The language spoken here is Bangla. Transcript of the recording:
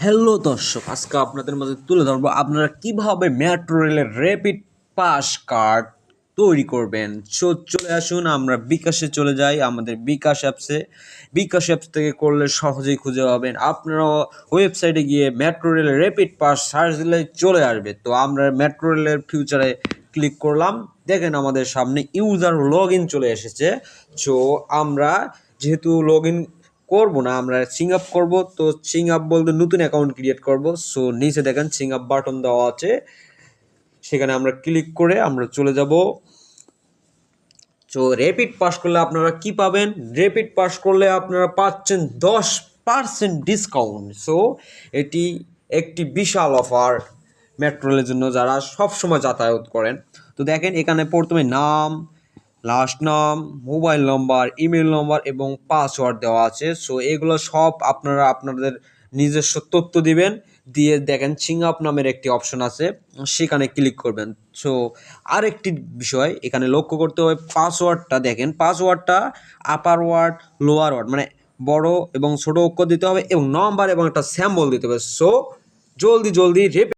হ্যালো দর্শক, আজকে আপনাদের মাঝে তুলে ধরবো আপনারা কিভাবে মেট্রো রেলের র্যাপিড পাস কার্ড তৈরি করবেন। চলে আসুন, আমরা বিকাশে চলে যাই। আমাদের বিকাশ অ্যাপস থেকে করলে সহজেই খুঁজে পাবেন। আপনারা ওয়েবসাইটে গিয়ে মেট্রো রেলের র্যাপিড পাস সার্চ দিলে চলে আসবে। তো আমরা মেট্রো রেলের ফিউচারে ক্লিক করলাম। দেখেন আমাদের সামনে ইউজার লগ ইন চলে এসেছে। সো আমরা যেহেতু লগ ইন করবো না, আমরা সিং আপ করবো। তো সিং আপ বলতে নতুন অ্যাকাউন্ট ক্রিয়েট করব। সো নিচে দেখেন সিং আপ বাটন দেওয়া আছে, সেখানে আমরা ক্লিক করে আমরা চলে যাব। সো র্যাপিড পাস করলে আপনারা কি পাবেন? র্যাপিড পাস করলে আপনারা পাচ্ছেন 10% ডিসকাউন্ট। সো এটি একটি বিশাল অফার মেট্রো রেলের জন্য, যারা সবসময় যাতায়াত করেন। তো দেখেন এখানে প্রথমে নাম, লাস্ট নাম, মোবাইল নম্বর, ইমেল নম্বর এবং পাসওয়ার্ড দেওয়া আছে। সো এগুলো সব আপনারা আপনাদের নিজস্ব তথ্য দিবেন। দিয়ে দেখেন সিং আপ নামের একটি অপশন আছে, সেখানে ক্লিক করবেন। সো আরেকটি বিষয় এখানে লক্ষ্য করতে হবে, পাসওয়ার্ডটা দেখেন, পাসওয়ার্ডটা আপার ওয়ার্ড, লোয়ার ওয়ার্ড মানে বড় এবং ছোট অক্ষর দিতে হবে, এবং নম্বর এবং একটা স্যাম্বল দিতে হবে। সো জলদি